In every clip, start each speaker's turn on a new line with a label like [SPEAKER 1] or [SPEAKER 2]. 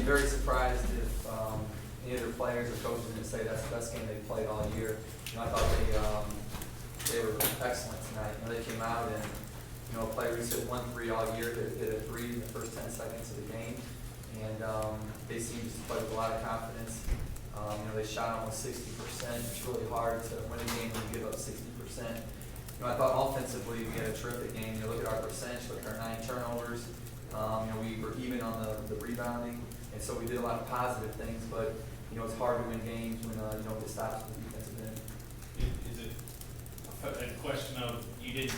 [SPEAKER 1] very surprised if any of their players or coaches didn't say that's the best game they played all year. I thought they were excellent tonight. They came out and a player who's hit 1 3 all year, hit a 3 in the first 10 seconds of the game, and they seemed to play with a lot of confidence. They shot almost 60%. It's really hard to win a game when you give up 60%. I thought offensively we had a terrific game. Look at our percentage, look at our 9 turnovers. We were even on the rebounding, and so we did a lot of positive things. But it's hard to win games when it stops the defensive end.
[SPEAKER 2] Is it a question of you didn't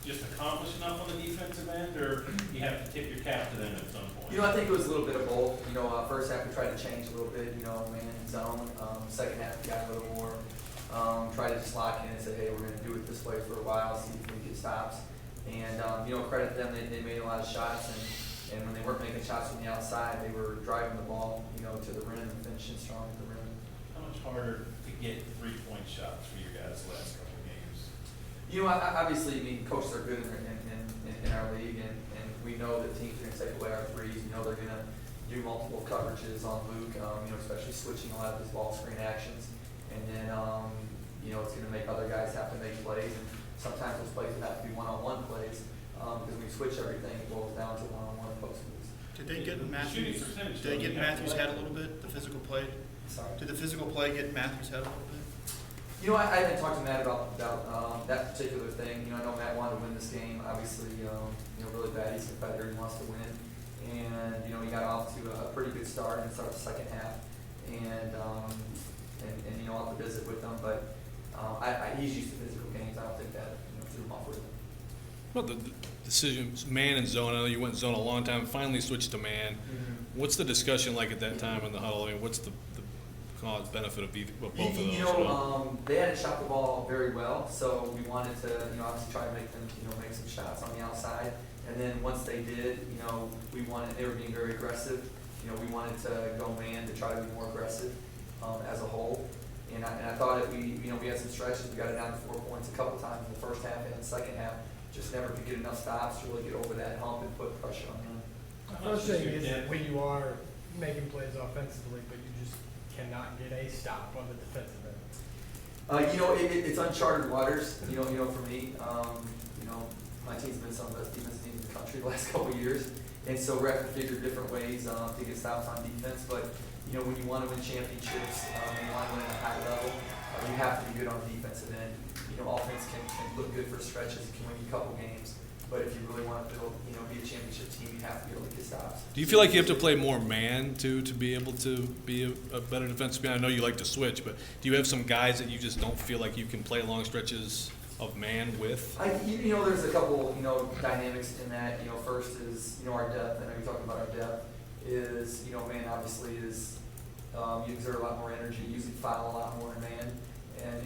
[SPEAKER 2] just accomplish enough on the defensive end, or you have to tip your cap to them at some point?
[SPEAKER 1] I think it was a little bit of both. First half we tried to change a little bit, man and zone. Second half we got a little more, tried to just lock in and say, hey, we're going to do it this way for a while, see if we can get stops. And, credit them, they made a lot of shots, and when they weren't making shots from the outside, they were driving the ball, to the rim and finishing strong at the rim.
[SPEAKER 2] How much harder to get 3-point shots for you guys the last couple of games?
[SPEAKER 1] Obviously, coaches are good in our league, and we know that teams are going to take away our threes. They're going to do multiple coverages on Luke, especially switching a lot of his ball screen actions. And then, it's going to make other guys have to make plays. And sometimes those plays have to be one-on-one plays because when you switch everything, it boils down to one-on-one post moves.
[SPEAKER 3] Did they get Matthews? Did they get Matthews' head a little bit? The physical play.
[SPEAKER 1] Sorry.
[SPEAKER 3] Did the physical play get Matthews' head a little bit?
[SPEAKER 1] I haven't talked to Matt about that particular thing. I know Matt wanted to win this game. Obviously, really bad. He's a competitor. He wants to win. And, he got off to a pretty good start and started the second half. And I'll have to visit with him. But he's used to physical games. I don't think that threw him off with him.
[SPEAKER 4] Well, the decisions, man and zone. I know you went zone a long time. Finally switched to man.
[SPEAKER 1] Mm-hmm.
[SPEAKER 4] What's the discussion like at that time in the huddle? What's the cause benefit of both of those?
[SPEAKER 1] They hadn't shot the ball very well, so we wanted to, obviously try to make them, make some shots on the outside. And then once they did, they were being very aggressive. We wanted to go man to try to be more aggressive as a whole. And I thought that we had some stretches. We got it down to 4 points a couple times in the first half and in the second half. Just never could get enough stops to really get over that hump and put pressure on them.
[SPEAKER 5] The first thing is when you are making plays offensively, but you just cannot get a stop on the defensive end.
[SPEAKER 1] It's uncharted waters. For me, my team's been some of the best defensive teams in the country the last couple of years, and so we have to figure different ways to get stops on defense. But when you want to win championships, and you want to win at a high level, you have to be good on the defensive end. Offense can look good for stretches. It can win you a couple games. But if you really want to build, be a championship team, you have to be able to get stops.
[SPEAKER 4] Do you feel like you have to play more man to be able to be a better defensive man? I know you like to switch, but do you have some guys that you just don't feel like you can play long stretches of man with?
[SPEAKER 1] There's a couple, dynamics in that. First is, our depth. I know you talked about our depth. Is, man obviously is, you exert a lot more energy, you usually foul a lot more in man.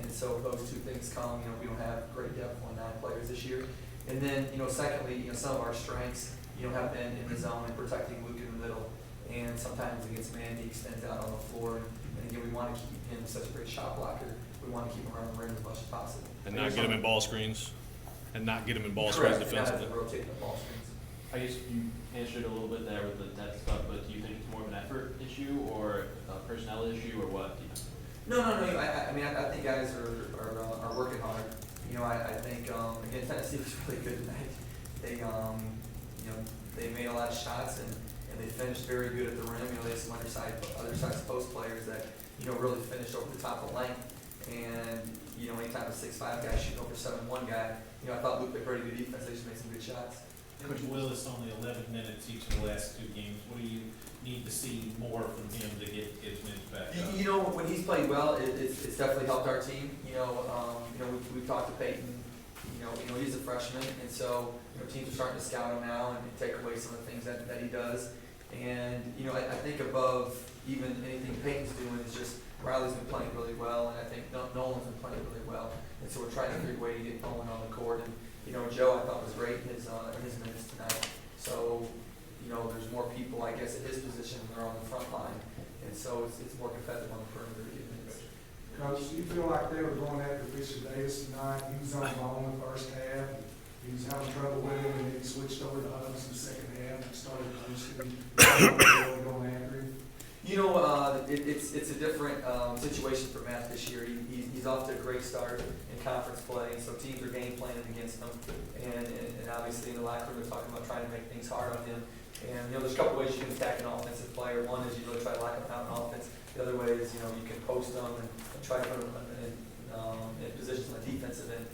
[SPEAKER 1] And so if those two things come, we don't have great depth on 9 players this year. And then, secondly, some of our strengths, have been in the zone and protecting Luke in the middle. And sometimes against man, he extends out on the floor. And again, we want to keep him such a great shot blocker. We want to keep him around the rim as much as possible.
[SPEAKER 4] And not get him in ball screens?
[SPEAKER 1] Correct.
[SPEAKER 4] Defensively?
[SPEAKER 1] Yeah, rotate the ball screens.
[SPEAKER 6] I guess you answered a little bit there with the depth stuff, but do you think it's more of an effort issue or a personnel issue or what?
[SPEAKER 1] No. I think guys are working hard. I think again Tennessee was really good tonight. They made a lot of shots and they finished very good at the rim. They had some other side post players that really finished over the top of the lane. And anytime a 6'5" guy shooting over 7'1" guy, I thought Luke played pretty good defense. They just made some good shots.
[SPEAKER 2] Coach Willis only 11 minutes each of the last 2 games. What do you need to see more from him to get his minutes back up?
[SPEAKER 1] When he's played well, it's definitely helped our team. We've talked to Peyton. He's a freshman, and so teams are starting to scout him now and take away some of the things that he does. And I think above even anything Peyton's doing is just Riley's been playing really well, and I think Nolan's been playing really well. And so we're trying to figure a way to get Nolan on the court. And Joe I thought was great in his minutes tonight. So there's more people I guess at his position when they're on the front line, and so it's more competitive on the perimeter to get minutes.
[SPEAKER 7] Coach, do you feel like they were going after Bishop Davis tonight? He was on the ball in the first half. He was having trouble with him, and then he switched over to Hubs in the second half and started posting, going after him.
[SPEAKER 1] it's a different, situation for Matt this year. He's off to a great start in conference play, so teams are game planning against him. And obviously in the locker room, they're talking about trying to make things hard on him. And, there's a couple ways you can attack an offensive player. One is you really try to lock him down on offense. The other way is, you can post them and try to put them in positions on the defensive end.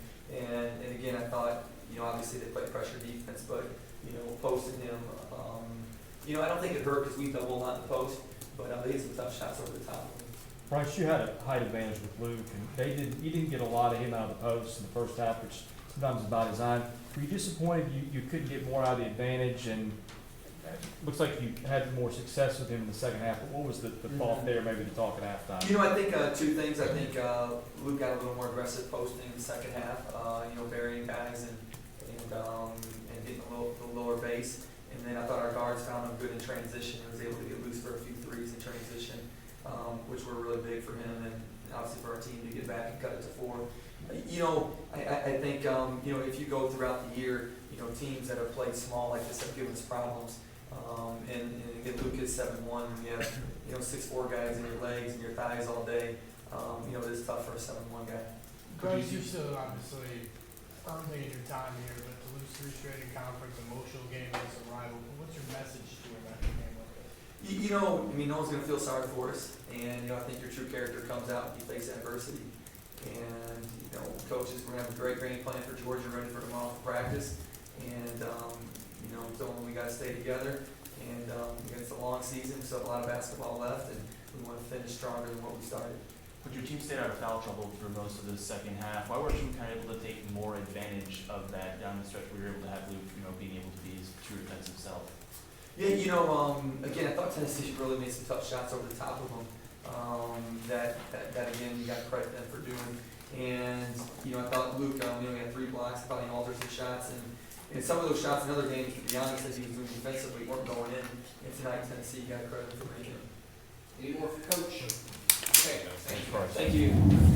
[SPEAKER 1] And again, I thought, obviously they play pressure defense, but, posting him, I don't think it hurt because we double not in the post, but they hit some tough shots over the top of him.
[SPEAKER 8] Bryce, you had a height advantage with Luke, and you didn't get a lot of him out of the post in the first half, which sometimes is by design. Were you disappointed you couldn't get more out of the advantage, and it looks like you had more success with him in the second half, but what was the thought there, maybe to talk at halftime?
[SPEAKER 1] I think two things. I think Luke got a little more aggressive posting in the second half, burying guys and getting a little lower base. And then I thought our guards found him good in transition and was able to get loose for a few threes in transition, which were really big for him and obviously for our team to get back and cut it to 4. I think, if you go throughout the year, teams that have played small like this have given us problems. And again, Luke is 7'1", and you have, 6'4" guys in your legs and your thighs all day. It is tough for a 7'1" guy.
[SPEAKER 5] Bryce, you're still obviously early in your time here, but to lose 3 straight in conference, emotional game against a rival, what's your message to him after a game like this?
[SPEAKER 1] No one's going to feel sorry for us, and, I think your true character comes out when you face adversity. And, coaches, we're going to have a great game plan for Georgia, ready for tomorrow for practice. And, we got to stay together. And it's a long season, we still have a lot of basketball left, and we want to finish stronger than what we started.
[SPEAKER 6] But your team stayed out of foul trouble for most of the second half. Why weren't you kind of able to take more advantage of that down the stretch where you were able to have Luke, being able to be his true defensive self?
[SPEAKER 1] Yeah, again, I thought Tennessee really made some tough shots over the top of them. That again, you got credit them for doing. And, I thought Luke, he had 3 blocks, I thought he altered some shots. And some of those shots in other games, to be honest, that he was doing defensively weren't going in. And tonight, Tennessee got credit for making them.
[SPEAKER 9] Any more for Coach? Okay,
[SPEAKER 8] Thanks, Bryce.
[SPEAKER 1] Thank you.